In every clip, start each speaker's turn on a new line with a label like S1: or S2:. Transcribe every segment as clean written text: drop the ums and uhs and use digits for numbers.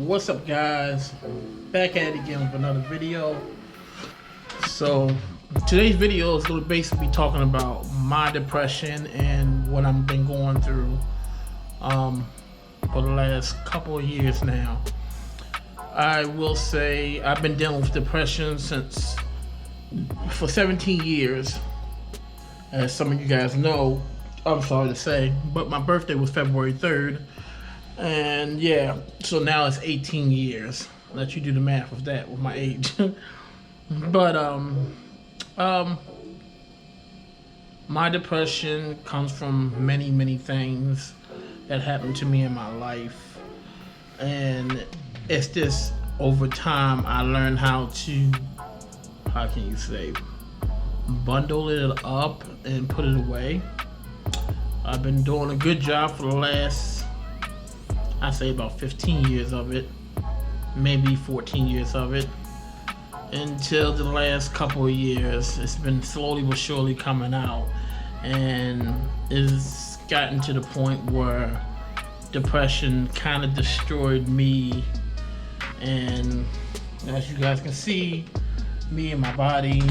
S1: What's up, guys? Back at it again with another video. So today's video is going to basically be talking about my depression and what I've been going through for the last couple of years now. I will say I've been dealing with depression for 17 years, as some of you guys know. I'm sorry to say, but my birthday was February 3rd. And yeah, so now it's 18 years. Let you do the math with that, with my age. But my depression comes from many things that happened to me in my life, and it's just over time I learned how to, how can you say, bundle it up and put it away. I've been doing a good job for the last, I say, about 15 years of it, maybe 14 years of it, until the last couple of years. It's been slowly but surely coming out, and it's gotten to the point where depression kind of destroyed me. And as you guys can see, me and my body,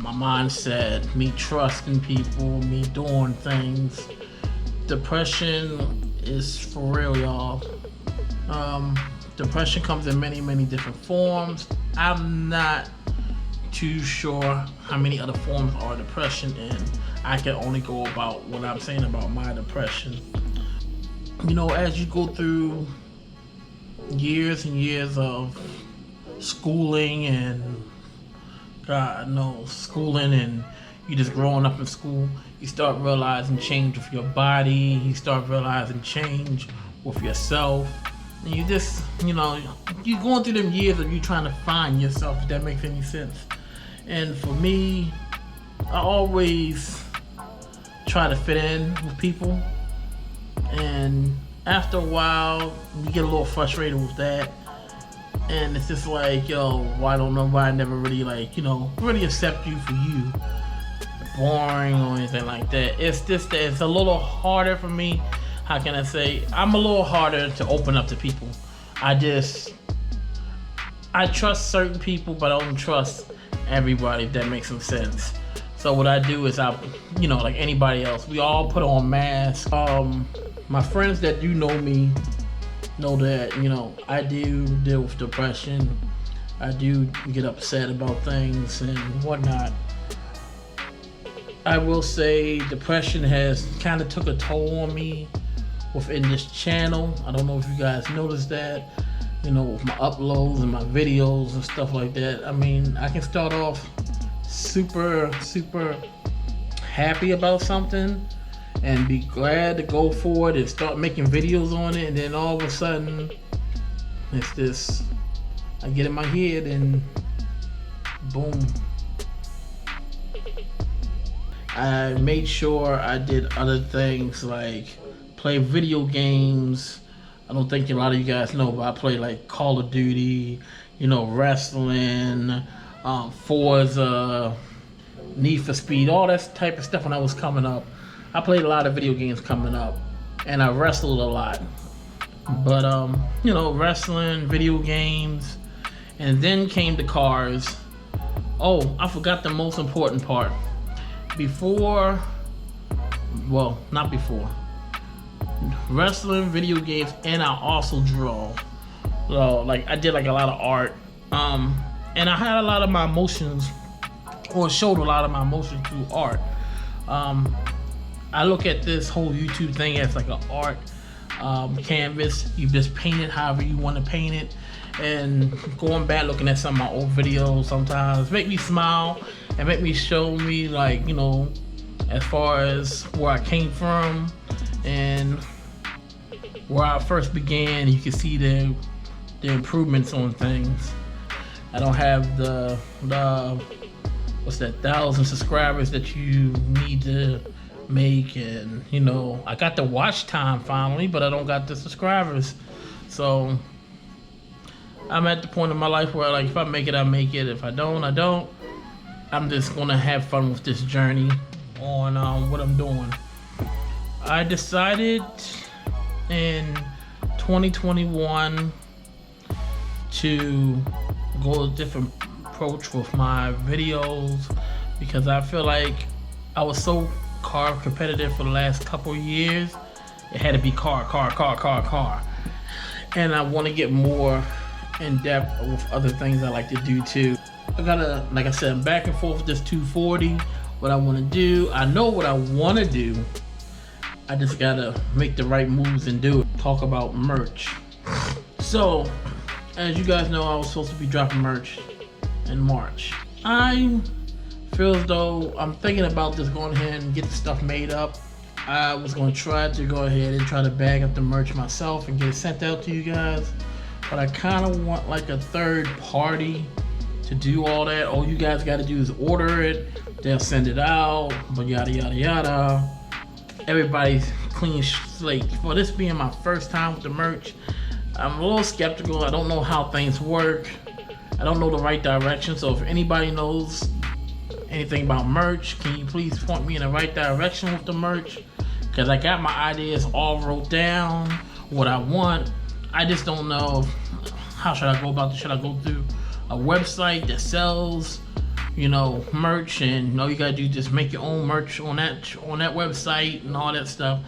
S1: my mindset, me trusting people, me doing things. Depression is for real, y'all. Depression comes in many different forms. I'm not too sure how many other forms are depression, and I can only go about what I'm saying about my depression. You know, as you go through years and years of schooling and God knows, schooling, and you just growing up in school, you start realizing change with your body, you start realizing change with yourself, and you just, you know, you're going through them years of you trying to find yourself, if that makes any sense. And for me, I always try to fit in with people, and after a while, you get a little frustrated with that. And it's just like, yo, why don't nobody never really, like, you know, really accept you for you? Boring or anything like that. It's just that it's a little harder for me. How can I say? I'm a little harder to open up to people. I trust certain people, but I don't trust everybody, if that makes some sense. So what I do is you know, like anybody else, we all put on masks. My friends that do know me know that, you know, I do deal with depression. I do get upset about things and whatnot. I will say depression has kind of took a toll on me within this channel. I don't know if you guys noticed that, you know, with my uploads and my videos and stuff like that. I mean, I can start off super happy about something and be glad to go for it and start making videos on it, and then all of a sudden it's this, I get in my head and boom. I made sure I did other things like play video games. I don't think a lot of you guys know, but I play like Call of Duty, you know, wrestling, Forza, Need for Speed, all that type of stuff when I was coming up. I played a lot of video games coming up, and I wrestled a lot. But you know, wrestling, video games, and then came the cars. Oh, I forgot the most important part. Not before. Wrestling, video games, and I also draw. So, like, I did like a lot of art. And I had a lot of my emotions, or showed a lot of my emotions through art. I look at this whole YouTube thing as like an art canvas. You just paint it however you want to paint it. And going back, looking at some of my old videos sometimes make me smile and make me show me, like, you know, as far as where I came from and where I first began. You can see the improvements on things. I don't have the what's that, 1,000 subscribers that you need to make, and you know, I got the watch time finally, but I don't got the subscribers. So I'm at the point in my life where, like, if I make it, I make it. If I don't, I don't. I'm just gonna have fun with this journey on what I'm doing. I decided in 2021 to go a different approach with my videos, because I feel like I was so car competitive for the last couple of years. It had to be car. And I want to get more in depth with other things I like to do too. I gotta, like I said, I'm back and forth with this 240. What I want to do, I know what I want to do. I just gotta make the right moves and do it. Talk about merch. So, as you guys know, I was supposed to be dropping merch in March. I feel as though I'm thinking about just going ahead and get the stuff made up. I was going to try to go ahead and try to bag up the merch myself and get it sent out to you guys. But I kind of want like a third party to do all that. All you guys got to do is order it. They'll send it out, but yada, yada, yada. Everybody's clean slate. For this being my first time with the merch, I'm a little skeptical. I don't know how things work. I don't know the right direction. So if anybody knows anything about merch, can you please point me in the right direction with the merch? Because I got my ideas all wrote down, what I want. I just don't know how should I go about this. Should I go through a website that sells, you know, merch, and all you gotta do is just make your own merch on that website and all that stuff?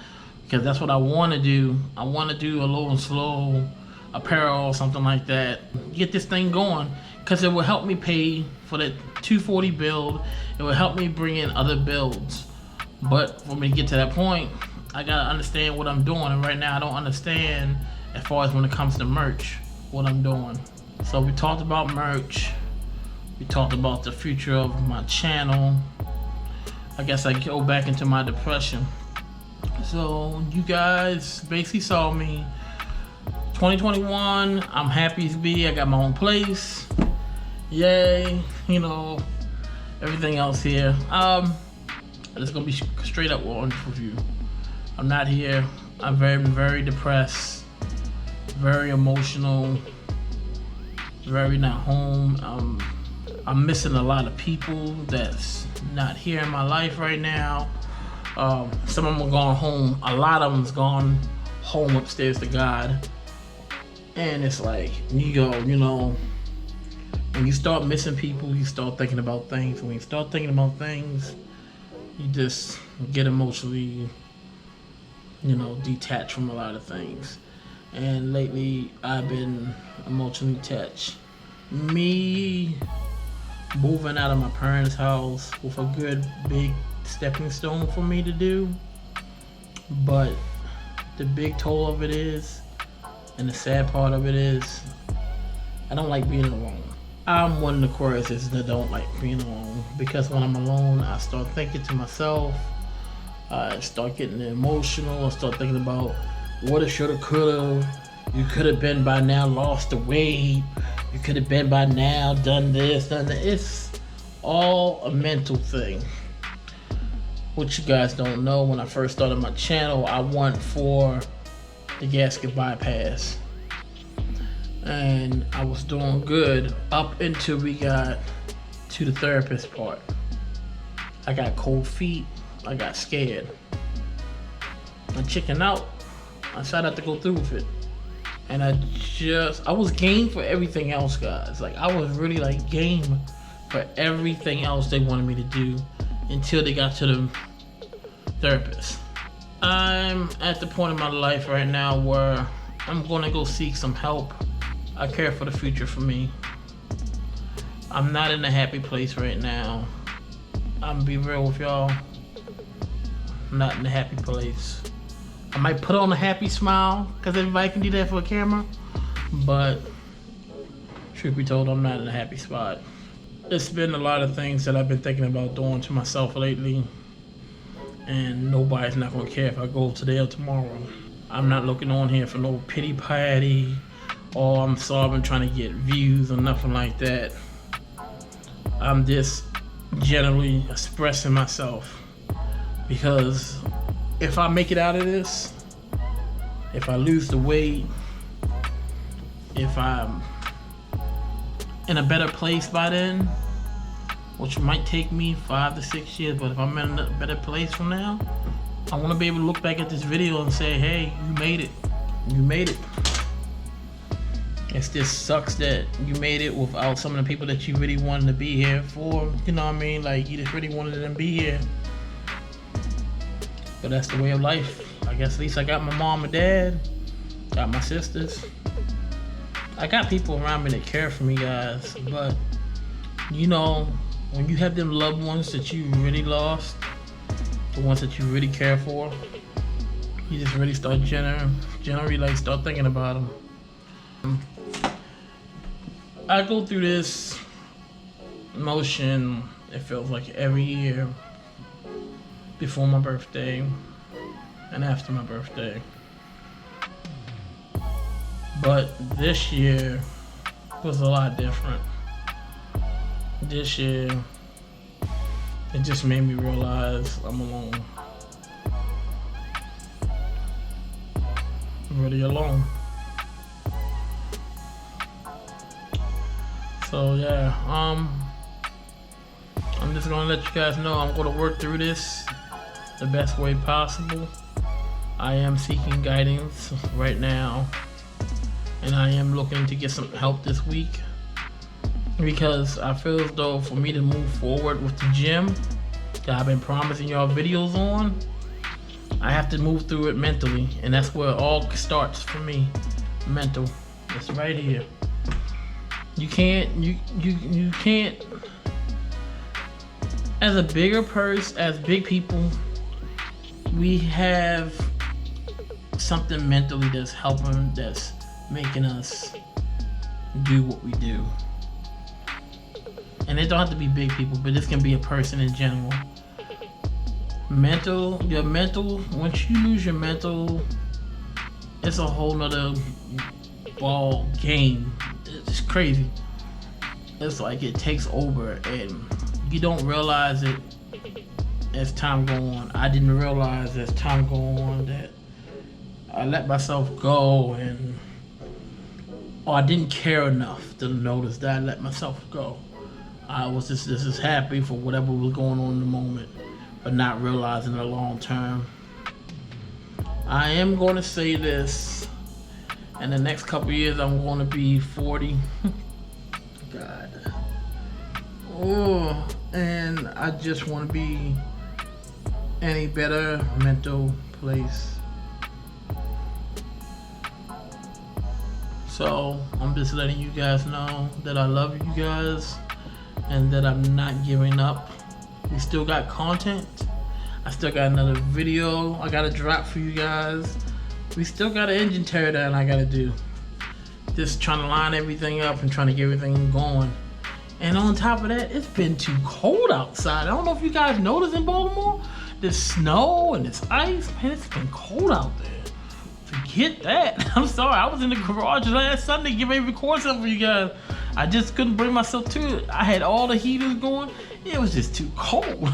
S1: Because that's what I want to do. I want to do a Low&Slow apparel or something like that. Get this thing going, because it will help me pay for the 240 build. It will help me bring in other builds. But for me to get to that point, I gotta understand what I'm doing. And right now I don't understand as far as when it comes to merch, what I'm doing. So we talked about merch. We talked about the future of my channel. I guess I go back into my depression. So you guys basically saw me 2021. I'm happy as be. I got my own place. Yay. You know, everything else here. I'm just gonna be straight up honest with you. I'm not here. I'm very depressed, very emotional, very not home. I'm missing a lot of people that's not here in my life right now. Some of them are gone home. A lot of them's gone home upstairs to God. And it's like, you know, when you start missing people, you start thinking about things. When you start thinking about things, you just get emotionally, you know, detached from a lot of things. And lately, I've been emotionally detached. Me moving out of my parents' house with a good big stepping stone for me to do, but the big toll of it is, and the sad part of it is, I don't like being alone. I'm one of the Aquariuses that don't like being alone, because when I'm alone, I start thinking to myself, I start getting emotional, I start thinking about what I shoulda, coulda. You could have been by now lost the weight. You could have been by now done this, done that. It's all a mental thing. What you guys don't know, when I first started my channel, I went for the gasket bypass. And I was doing good up until we got to the therapist part. I got cold feet. I got scared. I chickened out. I decided not to go through with it. And I was game for everything else, guys. Like, I was really like game for everything else they wanted me to do until they got to the therapist. I'm at the point in my life right now where I'm gonna go seek some help. I care for the future for me. I'm not in a happy place right now. I'm gonna be real with y'all. I'm not in a happy place. I might put on a happy smile, because everybody can do that for a camera, but truth be told, I'm not in a happy spot. It's been a lot of things that I've been thinking about doing to myself lately, and nobody's not gonna care if I go today or tomorrow. I'm not looking on here for no pity patty, or I'm sobbing trying to get views or nothing like that. I'm just generally expressing myself, because if I make it out of this, if I lose the weight, if I'm in a better place by then, which might take me 5 to 6 years, but if I'm in a better place from now, I want to be able to look back at this video and say, hey, you made it. You made it. It just sucks that you made it without some of the people that you really wanted to be here for. You know what I mean? Like, you just really wanted them to be here. But that's the way of life. I guess at least I got my mom and dad. Got my sisters. I got people around me that care for me, guys. But, you know, when you have them loved ones that you really lost, the ones that you really care for, you just really start generally like start thinking about them. I go through this motion, it feels like every year, before my birthday and after my birthday. But this year was a lot different. This year, it just made me realize I'm alone. Really alone. So yeah, I'm just gonna let you guys know I'm gonna work through this the best way possible. I am seeking guidance right now, and I am looking to get some help this week, because I feel as though for me to move forward with the gym that I've been promising y'all videos on, I have to move through it mentally, and that's where it all starts for me. Mental. It's right here. You can't, as a bigger person, as big people, we have something mentally that's helping, that's making us do what we do. And it don't have to be big people, but this can be a person in general. Your mental, once you lose your mental, it's a whole nother ball game. It's crazy. It's like it takes over, and you don't realize it as time go on. I didn't realize as time go on that I let myself go, or I didn't care enough to notice that I let myself go. I was just happy for whatever was going on in the moment, but not realizing the long term. I am going to say this. In the next couple years, I'm going to be 40. God. Oh, and I just want to be in a better mental place. So I'm just letting you guys know that I love you guys and that I'm not giving up. We still got content. I still got another video I gotta drop for you guys. We still got an engine teardown I gotta do. Just trying to line everything up and trying to get everything going. And on top of that, it's been too cold outside. I don't know if you guys noticed in Baltimore, this snow and this ice, man, it's been cold out there. Forget that. I'm sorry, I was in the garage last Sunday getting ready to record something for you guys. I just couldn't bring myself to it. I had all the heaters going. It was just too cold.